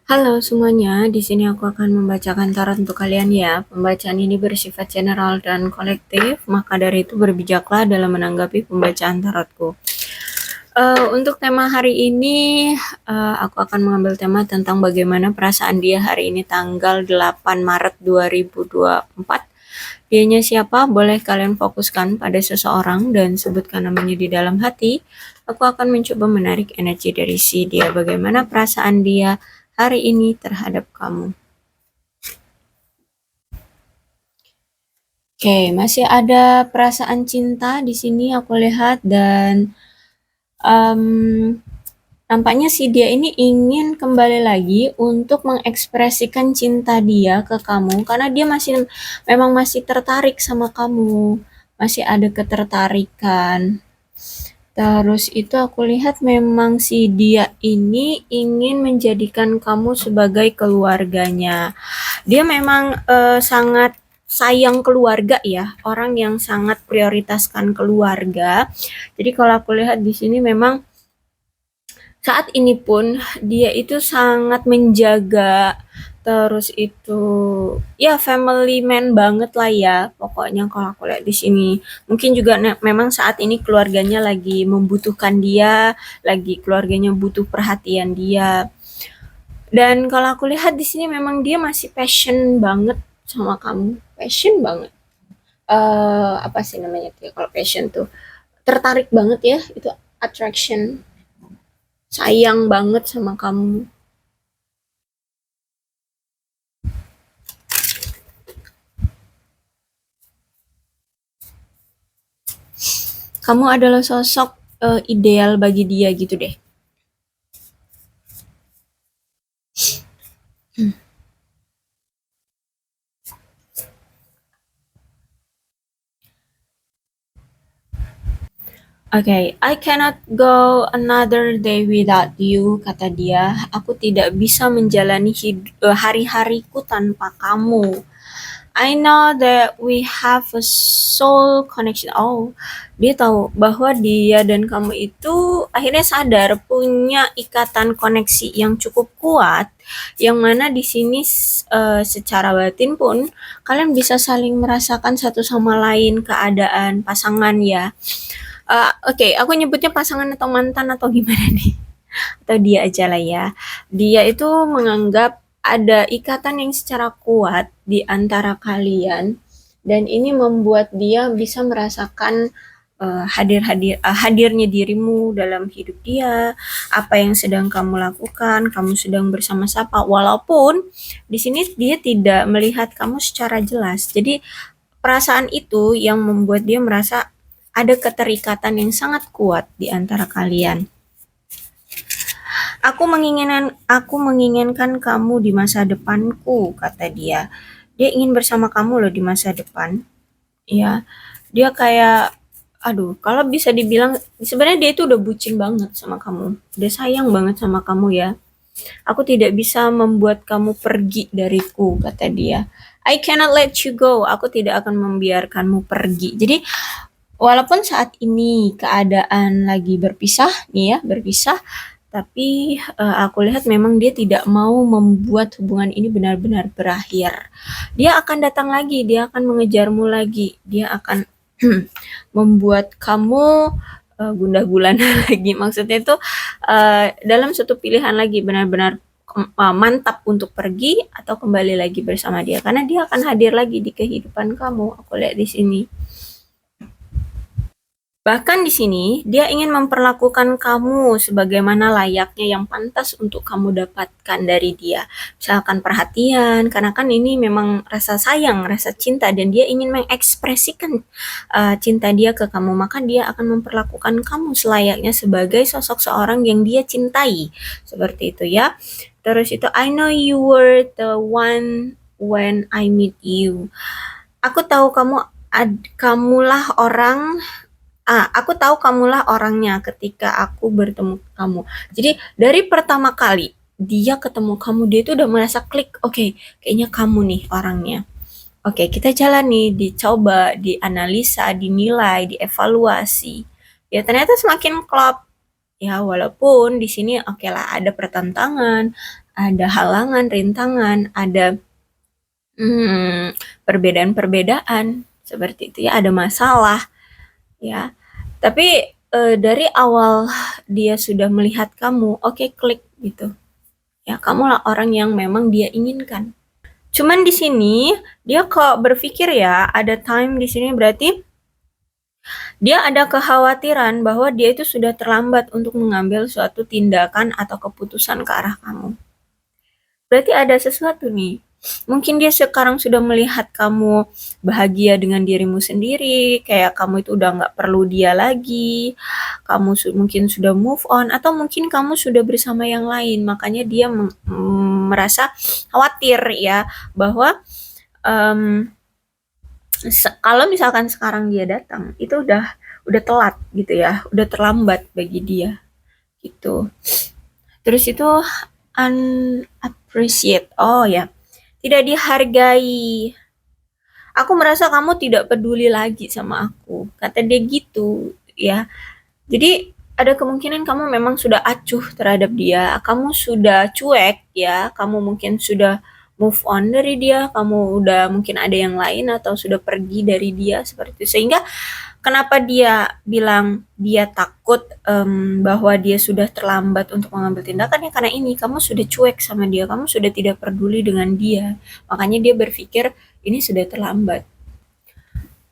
Halo semuanya, di sini aku akan membacakan tarot untuk kalian ya. Pembacaan ini bersifat general dan kolektif, maka dari itu berbijaklah dalam menanggapi pembacaan tarotku. Untuk tema hari ini, aku akan mengambil tema tentang bagaimana perasaan dia hari ini tanggal 8 Maret 2024. Dianya siapa? Boleh kalian fokuskan pada seseorang dan sebutkan namanya di dalam hati. Aku akan mencoba menarik energi dari si dia. Bagaimana perasaan dia hari ini terhadap kamu? Oke, masih ada perasaan cinta di sini aku lihat dan em, nampaknya si dia ini ingin kembali lagi untuk mengekspresikan cinta dia ke kamu karena dia memang masih tertarik sama kamu, masih ada ketertarikan. Terus itu aku lihat memang si dia ini ingin menjadikan kamu sebagai keluarganya. Dia memang sangat sayang keluarga ya, orang yang sangat prioritaskan keluarga. Jadi kalau aku lihat di sini memang saat ini pun dia itu sangat menjaga, terus itu ya family man banget lah ya pokoknya kalau aku lihat di sini. Mungkin juga memang saat ini keluarganya lagi membutuhkan dia, lagi keluarganya butuh perhatian dia. Dan kalau aku lihat di sini memang dia masih passion banget sama kamu, passion banget. Apa sih namanya tuh ya, kalau passion tuh tertarik banget ya, itu attraction, sayang banget sama kamu. Kamu adalah sosok ideal bagi dia gitu deh. Okay, I cannot go another day without you, kata dia. Aku tidak bisa menjalani hari-hariku tanpa kamu. I know that we have a soul connection. Oh, dia tahu bahwa dia dan kamu itu akhirnya sadar punya ikatan koneksi yang cukup kuat, yang mana di sini secara batin pun kalian bisa saling merasakan satu sama lain keadaan pasangan ya. Oke, aku nyebutnya pasangan atau mantan atau gimana nih? Atau dia aja lah ya. Dia itu menganggap ada ikatan yang secara kuat di antara kalian dan ini membuat dia bisa merasakan hadirnya dirimu dalam hidup dia, apa yang sedang kamu lakukan, kamu sedang bersama siapa. Walaupun di sini dia tidak melihat kamu secara jelas. Jadi perasaan itu yang membuat dia merasa ada keterikatan yang sangat kuat di antara kalian. Aku menginginkan kamu di masa depanku, kata dia. Dia ingin bersama kamu loh di masa depan. Ya, dia kayak, aduh, kalau bisa dibilang, sebenarnya dia itu udah bucin banget sama kamu. Dia sayang banget sama kamu ya. Aku tidak bisa membuat kamu pergi dariku, kata dia. I cannot let you go. Aku tidak akan membiarkanmu pergi. Jadi walaupun saat ini keadaan lagi berpisah nih ya, berpisah, tapi aku lihat memang dia tidak mau membuat hubungan ini benar-benar berakhir. Dia akan datang lagi, dia akan mengejarmu lagi, dia akan membuat kamu gundah gulana lagi. Maksudnya itu dalam satu pilihan lagi benar-benar mantap untuk pergi atau kembali lagi bersama dia karena dia akan hadir lagi di kehidupan kamu. Aku lihat di sini. Bahkan di sini, dia ingin memperlakukan kamu sebagaimana layaknya yang pantas untuk kamu dapatkan dari dia. Misalkan perhatian, karena kan ini memang rasa sayang, rasa cinta, dan dia ingin mengekspresikan cinta dia ke kamu. Maka dia akan memperlakukan kamu selayaknya sebagai sosok seorang yang dia cintai. Seperti itu ya. Terus itu, I know you were the one when I meet you. Aku tahu kamulah aku tahu kamulah orangnya ketika aku bertemu kamu. Jadi dari pertama kali dia ketemu kamu, dia itu udah merasa klik, oke, kayaknya kamu nih orangnya. Oke, kita jalan nih, dicoba, dianalisa, dinilai, dievaluasi. Ya ternyata semakin klop. Ya walaupun di sini oke lah ada pertentangan, ada halangan, rintangan, ada perbedaan-perbedaan seperti itu ya, ada masalah ya. Tapi dari awal dia sudah melihat kamu, oke, klik gitu. Ya, kamulah orang yang memang dia inginkan. Cuman di sini dia kok berpikir ya, ada time di sini berarti dia ada kekhawatiran bahwa dia itu sudah terlambat untuk mengambil suatu tindakan atau keputusan ke arah kamu. Berarti ada sesuatu nih. Mungkin dia sekarang sudah melihat kamu bahagia dengan dirimu sendiri, kayak kamu itu udah nggak perlu dia lagi, kamu mungkin sudah move on, atau mungkin kamu sudah bersama yang lain, makanya dia merasa khawatir ya, bahwa kalau misalkan sekarang dia datang, itu udah telat gitu ya, udah terlambat bagi dia gitu. Terus itu unappreciate, oh ya, tidak dihargai. Aku merasa kamu tidak peduli lagi sama aku, kata dia gitu ya. Jadi ada kemungkinan kamu memang sudah acuh terhadap dia, kamu sudah cuek ya, kamu mungkin sudah move on dari dia, kamu udah mungkin ada yang lain atau sudah pergi dari dia seperti itu. Sehingga kenapa dia bilang dia takut bahwa dia sudah terlambat untuk mengambil tindakan ya, karena ini kamu sudah cuek sama dia, kamu sudah tidak peduli dengan dia. Makanya dia berpikir ini sudah terlambat.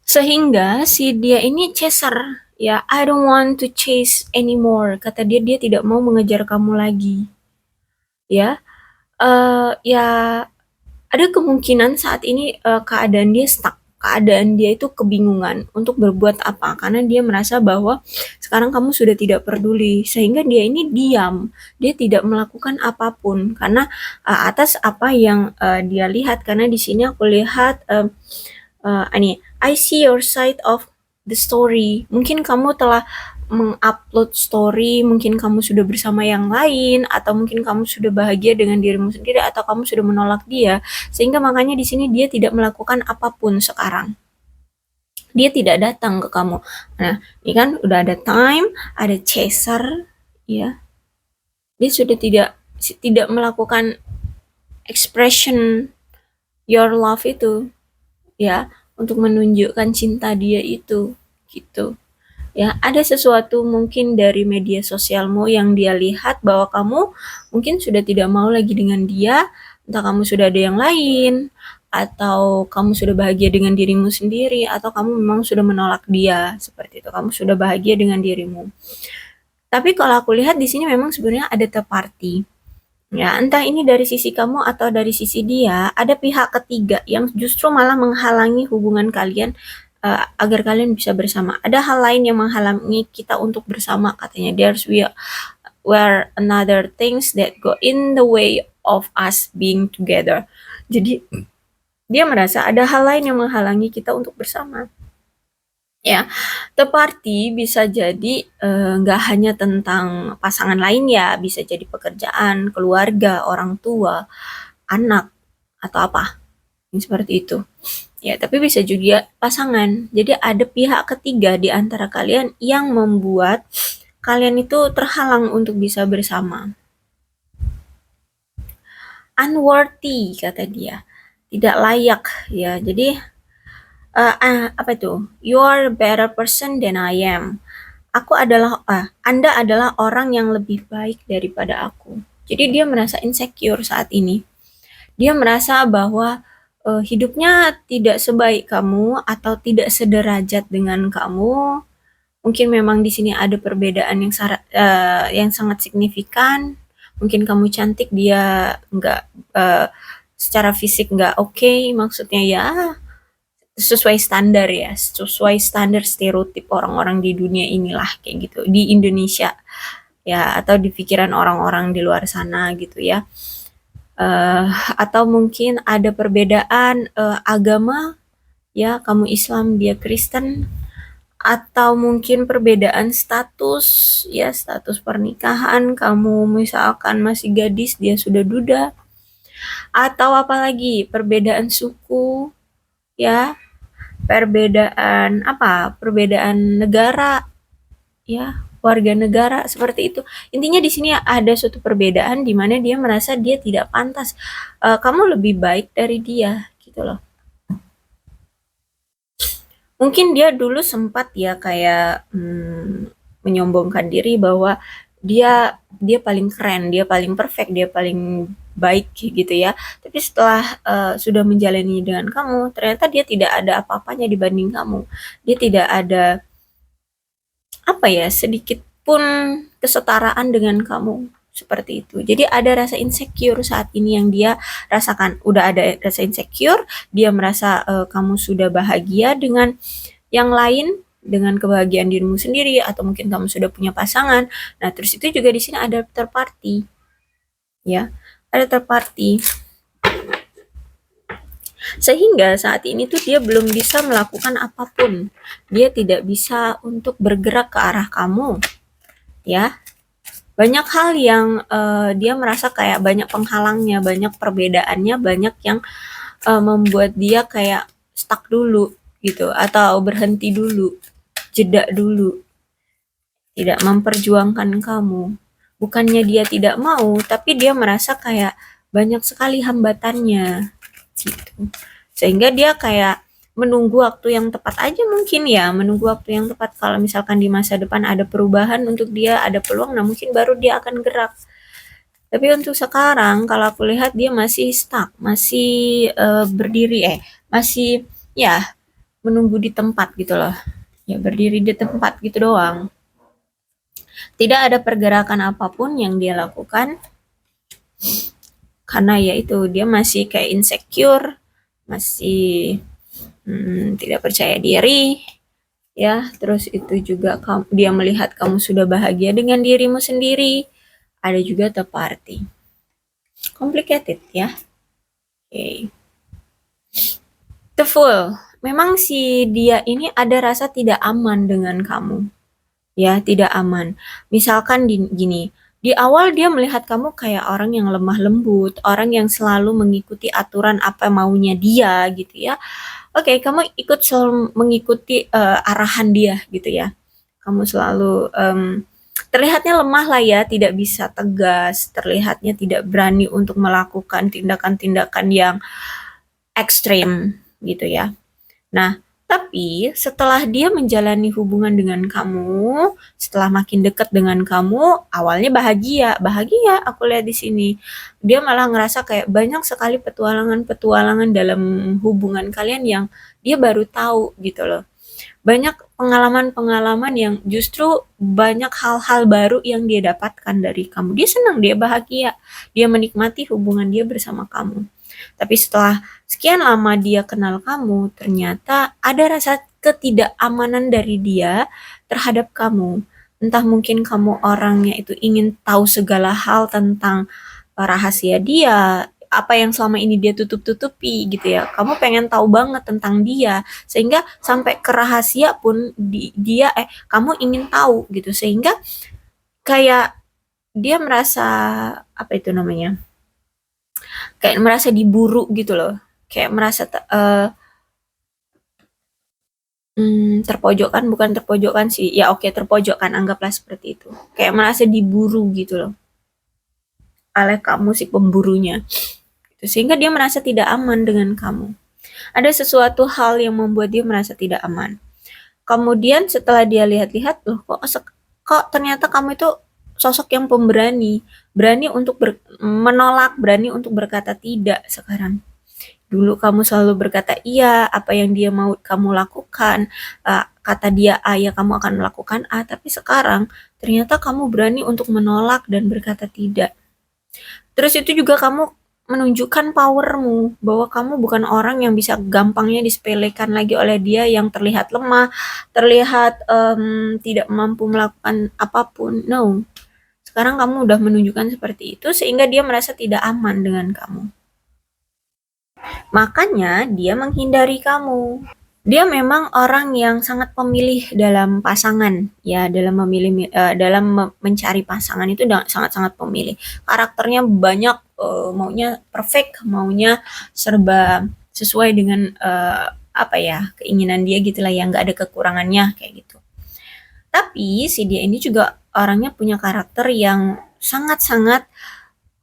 Sehingga si dia ini chaser ya, I don't want to chase anymore, kata dia, dia tidak mau mengejar kamu lagi ya. Ya ada kemungkinan saat ini keadaan dia stuck, keadaan dia itu kebingungan untuk berbuat apa, karena dia merasa bahwa sekarang kamu sudah tidak peduli, sehingga dia ini diam, dia tidak melakukan apapun karena atas apa yang dia lihat. Karena di sini aku lihat ini, I see your side of the story. Mungkin kamu telah mengupload story, mungkin kamu sudah bersama yang lain, atau mungkin kamu sudah bahagia dengan dirimu sendiri, atau kamu sudah menolak dia, sehingga makanya di sini dia tidak melakukan apapun sekarang. Dia tidak datang ke kamu. Nah, ini kan udah ada time, ada chaser, ya. Dia sudah tidak melakukan expression your love itu, ya, untuk menunjukkan cinta dia itu, gitu. Ya, ada sesuatu mungkin dari media sosialmu yang dia lihat bahwa kamu mungkin sudah tidak mau lagi dengan dia, entah kamu sudah ada yang lain, atau kamu sudah bahagia dengan dirimu sendiri, atau kamu memang sudah menolak dia, seperti itu. Kamu sudah bahagia dengan dirimu. Tapi kalau aku lihat di sini memang sebenarnya ada third party. Ya, entah ini dari sisi kamu atau dari sisi dia, ada pihak ketiga yang justru malah menghalangi hubungan kalian agar kalian bisa bersama. Ada hal lain yang menghalangi kita untuk bersama, katanya. There's were another things that go in the way of us being together. Jadi dia merasa ada hal lain yang menghalangi kita untuk bersama. Ya, third party bisa jadi nggak hanya tentang pasangan lain ya, bisa jadi pekerjaan, keluarga, orang tua, anak, atau apa, seperti itu. Ya, tapi bisa juga pasangan. Jadi ada pihak ketiga di antara kalian yang membuat kalian itu terhalang untuk bisa bersama. Unworthy, kata dia. Tidak layak ya. Jadi apa itu? You are a better person than I am. Anda adalah orang yang lebih baik daripada aku. Jadi dia merasa insecure saat ini. Dia merasa bahwa hidupnya tidak sebaik kamu atau tidak sederajat dengan kamu. Mungkin memang di sini ada perbedaan yang sangat signifikan. Mungkin kamu cantik, dia nggak, secara fisik nggak oke, maksudnya ya sesuai standar ya, sesuai standar stereotip orang-orang di dunia inilah, kayak gitu, di Indonesia ya, atau di pikiran orang-orang di luar sana gitu ya. Atau mungkin ada perbedaan agama ya, kamu Islam, dia Kristen, atau mungkin perbedaan status ya, status pernikahan, kamu misalkan masih gadis, dia sudah duda, atau apalagi perbedaan suku ya, perbedaan negara ya, warga negara seperti itu. Intinya di sini ada suatu perbedaan di mana dia merasa dia tidak pantas. Kamu lebih baik dari dia gitu loh. Mungkin dia dulu sempat ya kayak menyombongkan diri bahwa dia paling keren, dia paling perfect, dia paling baik gitu ya. Tapi setelah sudah menjalani dengan kamu, ternyata dia tidak ada apa-apanya dibanding kamu. Dia tidak ada apa ya, sedikit pun kesetaraan dengan kamu seperti itu. Jadi ada rasa insecure saat ini yang dia rasakan. Udah ada rasa insecure, dia merasa kamu sudah bahagia dengan yang lain, dengan kebahagiaan dirimu sendiri, atau mungkin kamu sudah punya pasangan. Nah, terus itu juga di sini ada third party, ya, ada third party. Sehingga saat ini tuh dia belum bisa melakukan apapun. Dia tidak bisa untuk bergerak ke arah kamu, ya. Banyak hal yang dia merasa kayak banyak penghalangnya, banyak perbedaannya, banyak yang membuat dia kayak stuck dulu gitu, atau berhenti dulu, jeda dulu, tidak memperjuangkan kamu. Bukannya dia tidak mau, tapi dia merasa kayak banyak sekali hambatannya gitu. Sehingga dia kayak menunggu waktu yang tepat aja mungkin ya, menunggu waktu yang tepat kalau misalkan di masa depan ada perubahan untuk dia, ada peluang, nah mungkin baru dia akan gerak. Tapi untuk sekarang kalau aku lihat dia masih stuck, masih berdiri masih ya menunggu di tempat gitu loh. Ya berdiri di tempat gitu doang. Tidak ada pergerakan apapun yang dia lakukan karena ya itu dia masih kayak insecure, masih tidak percaya diri, ya. Terus itu juga dia melihat kamu sudah bahagia dengan dirimu sendiri. Ada juga third party. Complicated ya. Oke. The Fool. Memang si dia ini ada rasa tidak aman dengan kamu. Ya, tidak aman. Misalkan gini, di awal dia melihat kamu kayak orang yang lemah lembut, orang yang selalu mengikuti aturan apa maunya dia gitu ya. Oke, kamu ikut selalu mengikuti arahan dia gitu ya. Kamu selalu terlihatnya lemah lah ya, tidak bisa tegas, terlihatnya tidak berani untuk melakukan tindakan-tindakan yang ekstrim gitu ya. Nah, tapi setelah dia menjalani hubungan dengan kamu, setelah makin dekat dengan kamu, awalnya bahagia, bahagia aku lihat di sini. Dia malah ngerasa kayak banyak sekali petualangan-petualangan dalam hubungan kalian yang dia baru tahu gitu loh. Banyak pengalaman-pengalaman yang justru banyak hal-hal baru yang dia dapatkan dari kamu. Dia senang, dia bahagia, dia menikmati hubungan dia bersama kamu. Tapi setelah sekian lama dia kenal kamu, ternyata ada rasa ketidakamanan dari dia terhadap kamu. Entah mungkin kamu orangnya itu ingin tahu segala hal tentang rahasia dia, apa yang selama ini dia tutup-tutupi gitu ya. Kamu pengen tahu banget tentang dia, sehingga sampai ke rahasia pun kamu ingin tahu gitu. Sehingga kayak dia merasa apa itu namanya? Kayak merasa diburu gitu loh. Kayak merasa terpojokkan, bukan terpojokkan sih. Ya oke, terpojokkan, anggaplah seperti itu. Kayak merasa diburu gitu loh. Oleh kamu si pemburunya. Gitu. Sehingga dia merasa tidak aman dengan kamu. Ada sesuatu hal yang membuat dia merasa tidak aman. Kemudian setelah dia lihat-lihat, loh kok ternyata kamu itu sosok yang pemberani, berani untuk menolak, berani untuk berkata tidak sekarang. Dulu kamu selalu berkata iya, apa yang dia mau kamu lakukan, kata dia A ya kamu akan melakukan A, tapi sekarang ternyata kamu berani untuk menolak dan berkata tidak. Terus itu juga kamu menunjukkan powermu, bahwa kamu bukan orang yang bisa gampangnya disepelekan lagi oleh dia yang terlihat lemah, terlihat tidak mampu melakukan apapun. No, sekarang kamu udah menunjukkan seperti itu sehingga dia merasa tidak aman dengan kamu. Makanya dia menghindari kamu. Dia memang orang yang sangat pemilih dalam pasangan, ya, dalam memilih mencari pasangan itu sangat-sangat pemilih. Karakternya banyak, maunya perfect, maunya serba sesuai dengan apa ya, keinginan dia gitulah, yang nggak ada kekurangannya kayak gitu. Tapi si dia ini juga orangnya punya karakter yang sangat-sangat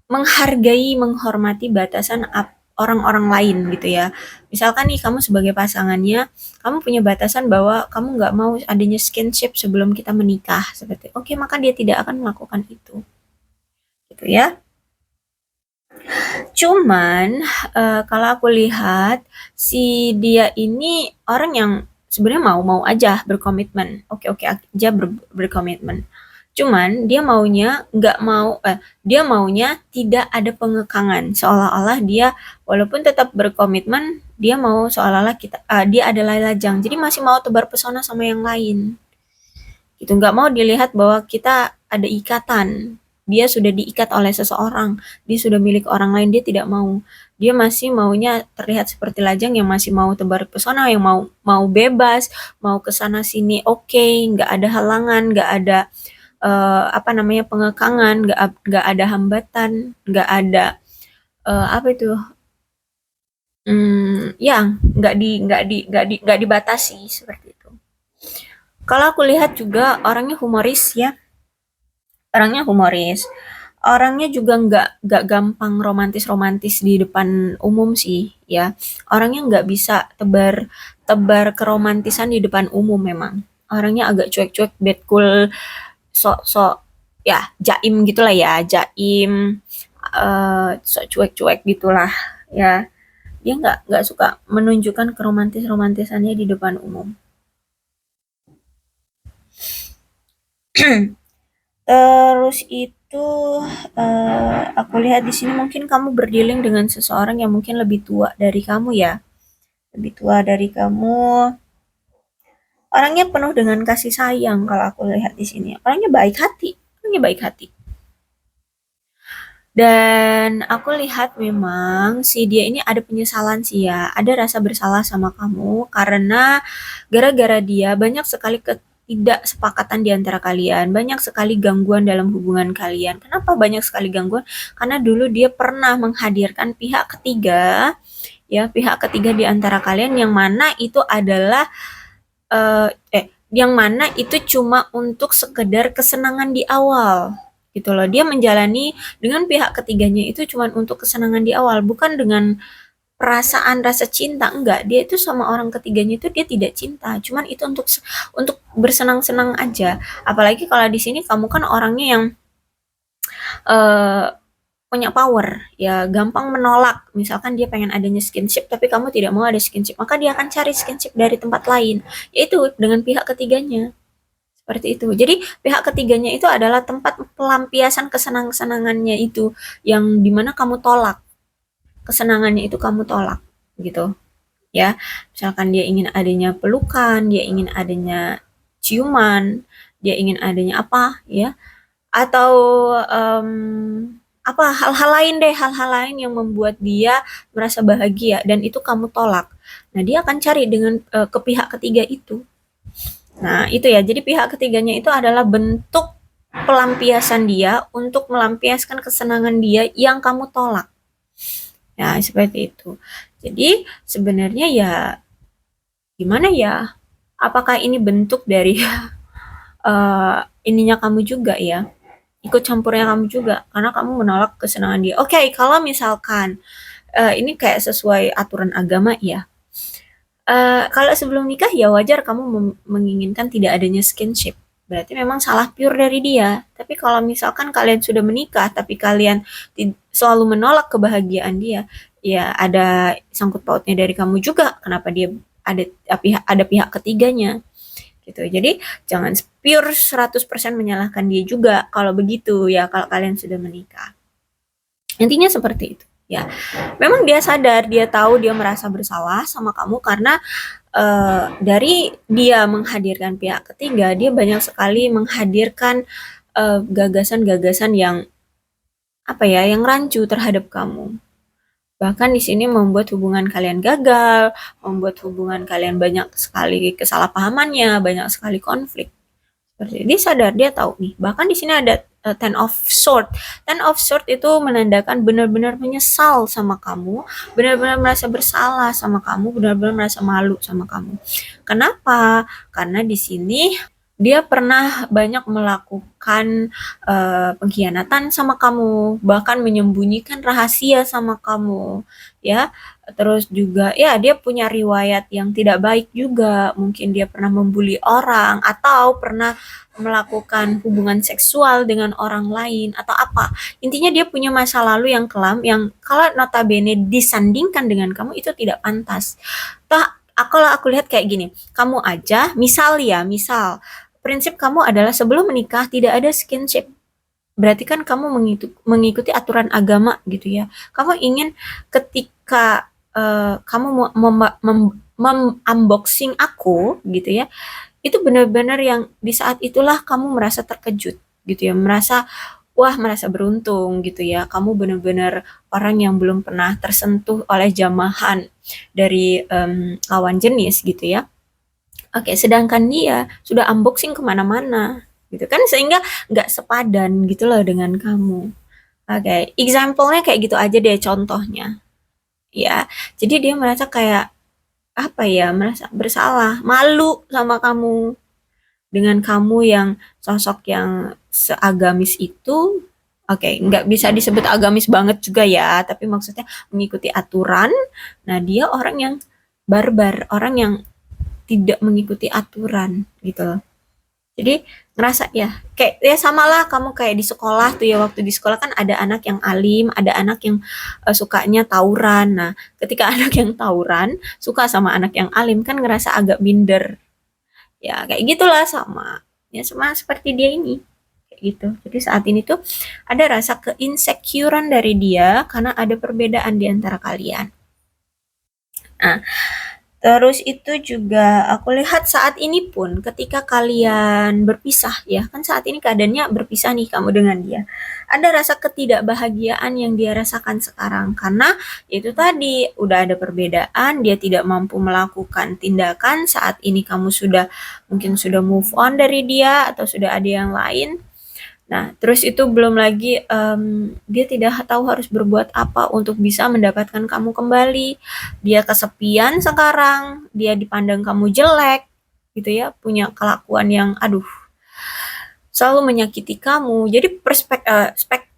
menghargai, menghormati batasan orang-orang lain gitu ya. Misalkan nih kamu sebagai pasangannya, kamu punya batasan bahwa kamu nggak mau adanya skinship sebelum kita menikah seperti. Oke, maka dia tidak akan melakukan itu, gitu ya. Cuman kalau aku lihat si dia ini orang yang sebenarnya mau-mau aja berkomitmen, oke-oke aja berkomitmen. Cuman dia maunya nggak mau, dia maunya tidak ada pengekangan, seolah-olah dia walaupun tetap berkomitmen, dia mau seolah-olah dia adalah lajang, jadi masih mau tebar pesona sama yang lain. Gitu, nggak mau dilihat bahwa kita ada ikatan. Dia sudah diikat oleh seseorang, dia sudah milik orang lain, dia tidak mau. Dia masih maunya terlihat seperti lajang yang masih mau tebar pesona, yang mau mau bebas, mau ke sana sini oke, nggak ada halangan, nggak ada apa namanya pengekangan, nggak ada hambatan, nggak ada apa itu ya nggak dibatasi seperti itu. Kalau aku lihat juga orangnya humoris ya, orangnya humoris. Orangnya juga nggak gampang romantis-romantis di depan umum sih ya. Orangnya nggak bisa tebar tebar keromantisan di depan umum memang. Orangnya agak cuek-cuek, bad cool, sok-sok ya jaim gitulah ya, jaim, sok cuek-cuek gitulah ya. Dia nggak suka menunjukkan keromantis-romantisannya di depan umum. Terus itu aku lihat di sini mungkin kamu berdealing dengan seseorang yang mungkin lebih tua dari kamu ya, lebih tua dari kamu. Orangnya penuh dengan kasih sayang kalau aku lihat di sini. Orangnya baik hati, orangnya baik hati. Dan aku lihat memang si dia ini ada penyesalan sih ya, ada rasa bersalah sama kamu karena gara-gara dia banyak sekali ketidaksepakatan di antara kalian, banyak sekali gangguan dalam hubungan kalian. Kenapa banyak sekali gangguan? Karena dulu dia pernah menghadirkan pihak ketiga, ya pihak ketiga di antara kalian yang mana itu adalah yang mana itu cuma untuk sekedar kesenangan di awal gitu loh. Dia menjalani dengan pihak ketiganya itu cuma untuk kesenangan di awal, bukan dengan perasaan rasa cinta, enggak. Dia itu sama orang ketiganya itu dia tidak cinta, cuman itu untuk bersenang-senang aja. Apalagi kalau di sini kamu kan orangnya yang eh, punya power, ya gampang menolak. Misalkan dia pengen adanya skinship, tapi kamu tidak mau ada skinship, maka dia akan cari skinship dari tempat lain, yaitu dengan pihak ketiganya. Seperti itu. Jadi pihak ketiganya itu adalah tempat pelampiasan kesenang-senangannya itu, yang dimana kamu tolak. Kesenangannya itu kamu tolak, gitu. Ya, misalkan dia ingin adanya pelukan, dia ingin adanya ciuman, dia ingin adanya apa, ya, atau apa hal-hal lain deh, hal-hal lain yang membuat dia merasa bahagia dan itu kamu tolak. Nah, dia akan cari dengan ke pihak ketiga itu. Nah, itu ya. Jadi pihak ketiganya itu adalah bentuk pelampiasan dia untuk melampiaskan kesenangan dia yang kamu tolak. Ya, seperti itu. Jadi sebenarnya ya gimana ya? Apakah ini bentuk dari ininya kamu juga ya? Ikut campurnya kamu juga karena kamu menolak kesenangan dia. Oke, kalau misalkan ini kayak sesuai aturan agama ya. Kalau sebelum nikah ya wajar kamu menginginkan tidak adanya skinship. Berarti memang salah pure dari dia. Tapi kalau misalkan kalian sudah menikah tapi kalian selalu menolak kebahagiaan dia, ya ada sangkut pautnya dari kamu juga. Kenapa dia ada pihak ketiganya gitu. Jadi jangan pure 100% menyalahkan dia juga kalau begitu ya, kalau kalian sudah menikah. Intinya seperti itu. Ya, memang dia sadar, dia tahu, dia merasa bersalah sama kamu karena dari dia menghadirkan pihak ketiga, dia banyak sekali menghadirkan gagasan-gagasan yang apa ya, yang rancu terhadap kamu. Bahkan di sini membuat hubungan kalian gagal, membuat hubungan kalian banyak sekali kesalahpahamannya, banyak sekali konflik. Seperti dia sadar, dia tahu nih. Bahkan di sini ada Ten of Sword. Ten of Sword itu menandakan benar-benar menyesal sama kamu, benar-benar merasa bersalah sama kamu, benar-benar merasa malu sama kamu. Kenapa? Karena di sini dia pernah banyak melakukan pengkhianatan sama kamu, bahkan menyembunyikan rahasia sama kamu, ya. Terus juga ya dia punya riwayat yang tidak baik juga, mungkin dia pernah membuli orang atau pernah melakukan hubungan seksual dengan orang lain atau apa. Intinya dia punya masa lalu yang kelam yang kalau notabene disandingkan dengan kamu itu tidak pantas. Kalau aku lihat kayak gini, kamu aja, misal prinsip kamu adalah sebelum menikah tidak ada skinship. Berarti kan kamu mengikuti aturan agama gitu ya. Kamu ingin ketika kamu unboxing aku gitu ya, itu benar-benar yang di saat itulah kamu merasa terkejut gitu ya, merasa beruntung gitu ya. Kamu benar-benar orang yang belum pernah tersentuh oleh jamahan dari lawan jenis gitu ya. Oke, sedangkan dia sudah unboxing kemana-mana, gitu kan, sehingga nggak sepadan gitu loh dengan kamu. Oke, example-nya kayak gitu aja deh contohnya, ya. Jadi dia merasa kayak, apa ya, merasa bersalah, malu sama kamu. Dengan kamu yang sosok yang seagamis itu, oke, nggak bisa disebut agamis banget juga ya, tapi maksudnya mengikuti aturan. Nah, dia orang yang barbar, orang yang tidak mengikuti aturan gitu loh. Jadi ngerasa ya kayak ya samalah kamu kayak di sekolah tuh ya, waktu di sekolah kan ada anak yang alim, ada anak yang sukanya tawuran. Nah, ketika anak yang tawuran suka sama anak yang alim kan ngerasa agak minder. Ya kayak gitulah sama. Ya sama seperti dia ini. Kayak gitu. Jadi saat ini tuh ada rasa keinsecurean dari dia karena ada perbedaan di antara kalian. Nah, terus itu juga aku lihat saat ini pun ketika kalian berpisah ya, kan saat ini keadaannya berpisah nih kamu dengan dia. Ada rasa ketidakbahagiaan yang dia rasakan sekarang karena itu tadi udah ada perbedaan, dia tidak mampu melakukan tindakan, saat ini kamu mungkin sudah move on dari dia atau sudah ada yang lain. Nah, terus itu belum lagi dia tidak tahu harus berbuat apa untuk bisa mendapatkan kamu kembali. Dia kesepian sekarang, dia dipandang kamu jelek, gitu ya, punya kelakuan yang aduh, selalu menyakiti kamu. Jadi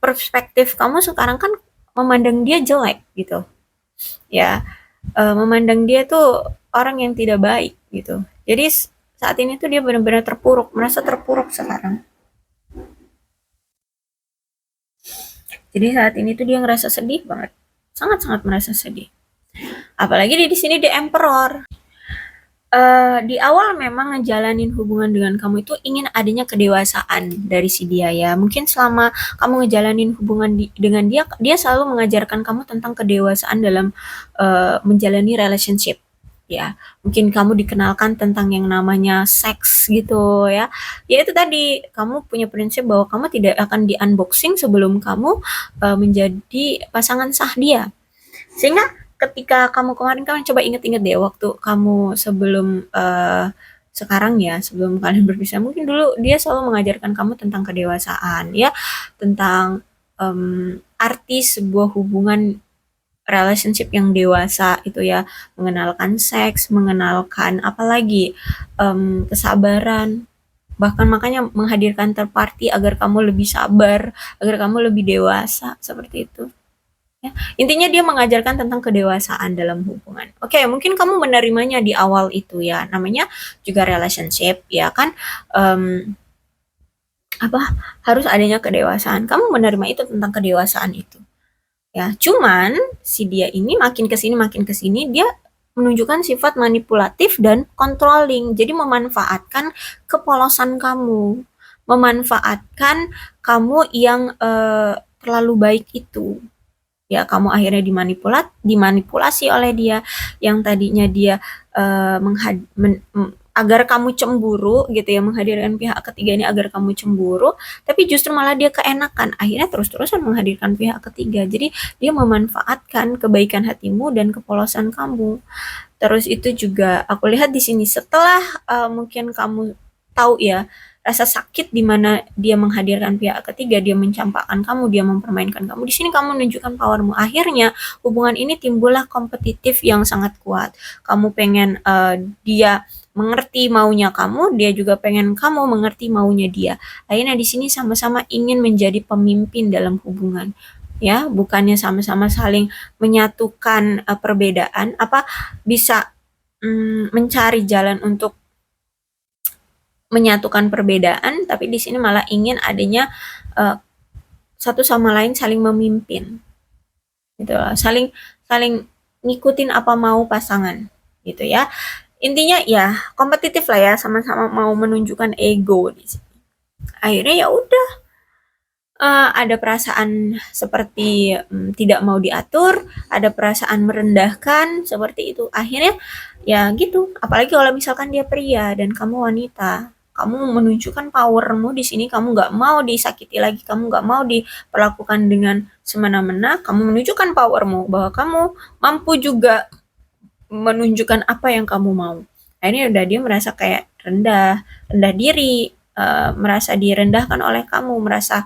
perspektif kamu sekarang kan memandang dia jelek gitu. Ya, memandang dia tuh orang yang tidak baik gitu. Jadi saat ini tuh dia benar-benar terpuruk, merasa terpuruk sekarang. Jadi saat ini tuh dia ngerasa sedih banget. Sangat-sangat merasa sedih. Apalagi di sini di Emperor. Di awal memang ngejalanin hubungan dengan kamu itu ingin adanya kedewasaan dari si dia ya. Mungkin selama kamu ngejalanin hubungan dengan dia, dia selalu mengajarkan kamu tentang kedewasaan dalam menjalani relationship. Ya, mungkin kamu dikenalkan tentang yang namanya seks gitu ya. Ya itu tadi, kamu punya prinsip bahwa kamu tidak akan di unboxing sebelum kamu menjadi pasangan sah dia. Sehingga ketika kamu kemarin coba inget-inget deh waktu kamu sebelum sekarang ya, sebelum kalian berpisah, mungkin dulu dia selalu mengajarkan kamu tentang kedewasaan ya, tentang arti sebuah hubungan relationship yang dewasa itu ya, mengenalkan seks, mengenalkan apalagi kesabaran, bahkan makanya menghadirkan third party agar kamu lebih sabar, agar kamu lebih dewasa seperti itu. Ya, intinya dia mengajarkan tentang kedewasaan dalam hubungan. Oke, mungkin kamu menerimanya di awal itu ya, namanya juga relationship ya kan, apa harus adanya kedewasaan. Kamu menerima itu tentang kedewasaan itu. Ya, cuman si dia ini makin ke sini dia menunjukkan sifat manipulatif dan controlling. Jadi memanfaatkan kepolosan kamu, memanfaatkan kamu yang terlalu baik itu. Ya, kamu akhirnya dimanipulasi oleh dia yang tadinya dia agar kamu cemburu gitu ya, menghadirkan pihak ketiga ini agar kamu cemburu, tapi justru malah dia keenakan, akhirnya terus-terusan menghadirkan pihak ketiga. Jadi dia memanfaatkan kebaikan hatimu dan kepolosan kamu. Terus itu juga aku lihat di sini setelah mungkin kamu tahu ya rasa sakit di mana dia menghadirkan pihak ketiga, dia mencampakkan kamu, dia mempermainkan kamu. Di sini kamu menunjukkan powermu. Akhirnya hubungan ini timbullah kompetitif yang sangat kuat. Kamu pengen dia mengerti maunya kamu, dia juga pengen kamu mengerti maunya dia. Akhirnya di sini sama-sama ingin menjadi pemimpin dalam hubungan. Ya, bukannya sama-sama saling menyatukan perbedaan, bisa mencari jalan untuk menyatukan perbedaan, tapi di sini malah ingin adanya satu sama lain saling memimpin, gitu loh. Saling saling ngikutin apa mau pasangan, gitu ya. Intinya ya kompetitif lah ya, sama-sama mau menunjukkan ego di sini. Akhirnya ya udah, ada perasaan seperti tidak mau diatur, ada perasaan merendahkan seperti itu. Akhirnya ya gitu. Apalagi kalau misalkan dia pria dan kamu wanita, kamu menunjukkan powermu di sini. Kamu nggak mau disakiti lagi, kamu nggak mau diperlakukan dengan semena-mena. Kamu menunjukkan powermu bahwa kamu mampu juga menunjukkan apa yang kamu mau. Akhirnya udah dia merasa kayak rendah diri, merasa direndahkan oleh kamu, merasa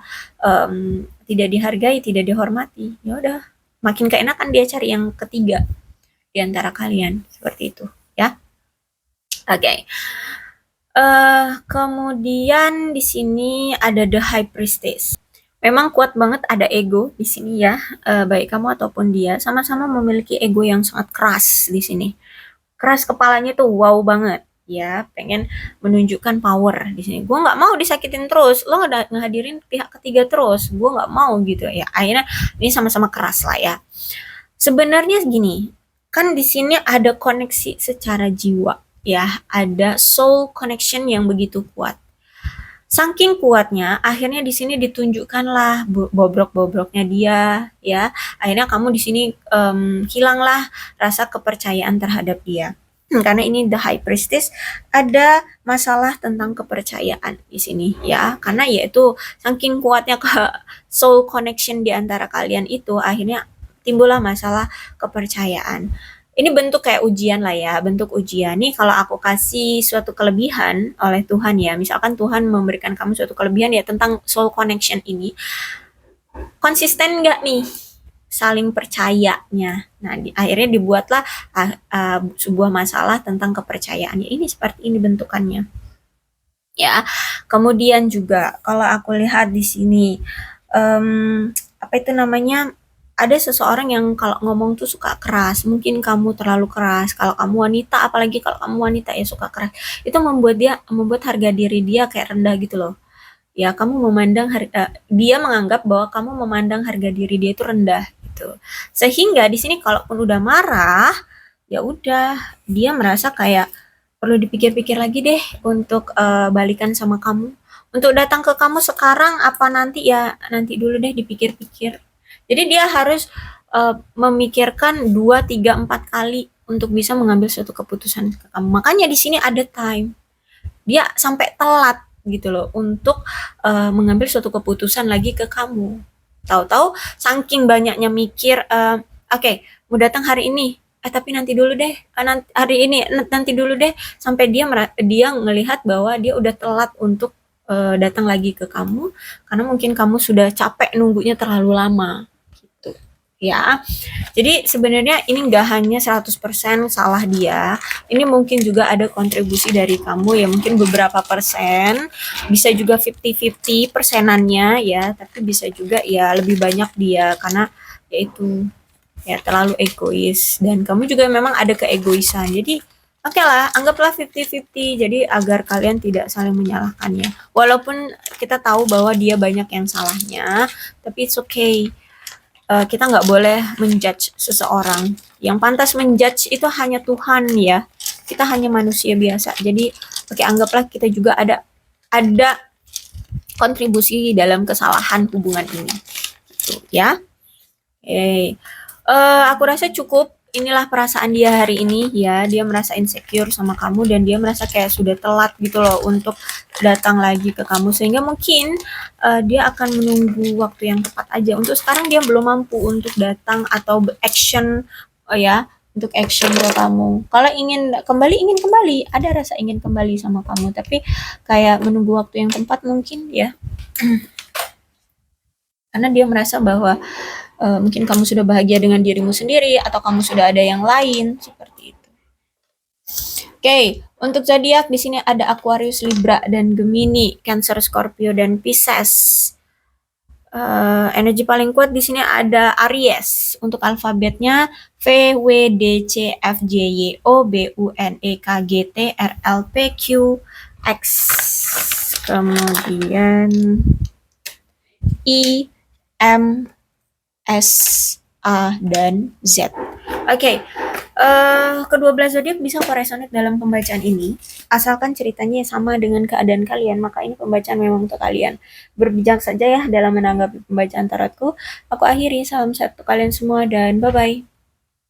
tidak dihargai, tidak dihormati. Ya udah, makin keenakan dia cari yang ketiga di antara kalian, seperti itu, ya. Oke. Kemudian di sini ada The High Priestess. Memang kuat banget ada ego di sini ya, baik kamu ataupun dia sama-sama memiliki ego yang sangat keras di sini. Keras kepalanya tuh wow banget ya, pengen menunjukkan power di sini. Gue nggak mau disakitin terus, lo ngehadirin pihak ketiga terus, gue nggak mau gitu ya. Akhirnya ini sama-sama keras lah ya. Sebenarnya gini, kan di sini ada koneksi secara jiwa ya, ada soul connection yang begitu kuat. Saking kuatnya, akhirnya di sini ditunjukkanlah bobrok-bobroknya dia, ya. Akhirnya kamu di sini hilanglah rasa kepercayaan terhadap dia. Karena ini The High Priestess, ada masalah tentang kepercayaan di sini, ya. Karena yaitu saking kuatnya ke soul connection di antara kalian itu, akhirnya timbullah masalah kepercayaan. Ini bentuk kayak ujian lah ya, bentuk ujian. Nih kalau aku kasih suatu kelebihan oleh Tuhan ya, misalkan Tuhan memberikan kamu suatu kelebihan ya tentang soul connection ini, konsisten nggak nih saling percayanya? Nah, akhirnya dibuatlah sebuah masalah tentang kepercayaannya. Ini seperti ini bentukannya. Ya, kemudian juga kalau aku lihat di sini, apa itu namanya, ada seseorang yang kalau ngomong tuh suka keras, mungkin kamu terlalu keras, kalau kamu wanita, apalagi kalau kamu wanita ya suka keras, itu membuat harga diri dia kayak rendah gitu loh. Ya, dia menganggap bahwa kamu memandang harga diri dia itu rendah gitu. Sehingga di sini kalaupun udah marah, ya udah dia merasa kayak perlu dipikir-pikir lagi deh untuk balikan sama kamu. Untuk datang ke kamu sekarang apa nanti, ya nanti dulu deh dipikir-pikir. Jadi dia harus memikirkan 2, 3, 4 kali untuk bisa mengambil suatu keputusan ke kamu. Makanya di sini ada time. Dia sampai telat gitu loh untuk mengambil suatu keputusan lagi ke kamu. Tahu-tahu saking banyaknya mikir, oke, mau datang hari ini, tapi nanti dulu deh, nanti hari ini nanti dulu deh, sampai dia ngelihat bahwa dia udah telat untuk datang lagi ke kamu karena mungkin kamu sudah capek nunggunya terlalu lama gitu ya. Jadi sebenarnya ini nggak hanya 100% salah dia, ini mungkin juga ada kontribusi dari kamu ya, mungkin beberapa persen, bisa juga 50-50 persenannya ya, tapi bisa juga ya lebih banyak dia karena yaitu ya terlalu egois dan kamu juga memang ada keegoisan. Jadi oke lah, anggaplah 50-50 jadi agar kalian tidak saling menyalahkannya. Walaupun kita tahu bahwa dia banyak yang salahnya, tapi it's okay. Kita nggak boleh menjudge seseorang. Yang pantas menjudge itu hanya Tuhan ya. Kita hanya manusia biasa. Jadi oke, anggaplah kita juga ada kontribusi dalam kesalahan hubungan ini. Gitu, ya. Aku rasa cukup. Inilah perasaan dia hari ini ya. Dia merasa insecure sama kamu dan dia merasa kayak sudah telat gitu loh untuk datang lagi ke kamu, sehingga mungkin dia akan menunggu waktu yang tepat aja. Untuk sekarang dia belum mampu untuk datang atau action ya, untuk action ke kamu. Kalau ingin kembali, ada rasa ingin kembali sama kamu, tapi kayak menunggu waktu yang tepat mungkin ya. Karena dia merasa bahwa mungkin kamu sudah bahagia dengan dirimu sendiri atau kamu sudah ada yang lain seperti itu. Oke, Untuk zodiak di sini ada Aquarius, Libra, dan Gemini, Cancer, Scorpio, dan Pisces. Energi paling kuat di sini ada Aries. Untuk alfabetnya V, W, D, C, F, J, Y, O, B, U, N, E, K, G, T, R, L, P, Q, X. Kemudian I, M, S, A, dan Z. Oke, kedua belas zodiak bisa koresonate dalam pembacaan ini. Asalkan ceritanya sama dengan keadaan kalian, maka ini pembacaan memang untuk kalian. Berbijak saja ya dalam menanggapi pembacaan tarotku. Aku akhiri, salam sehat untuk kalian semua dan bye-bye.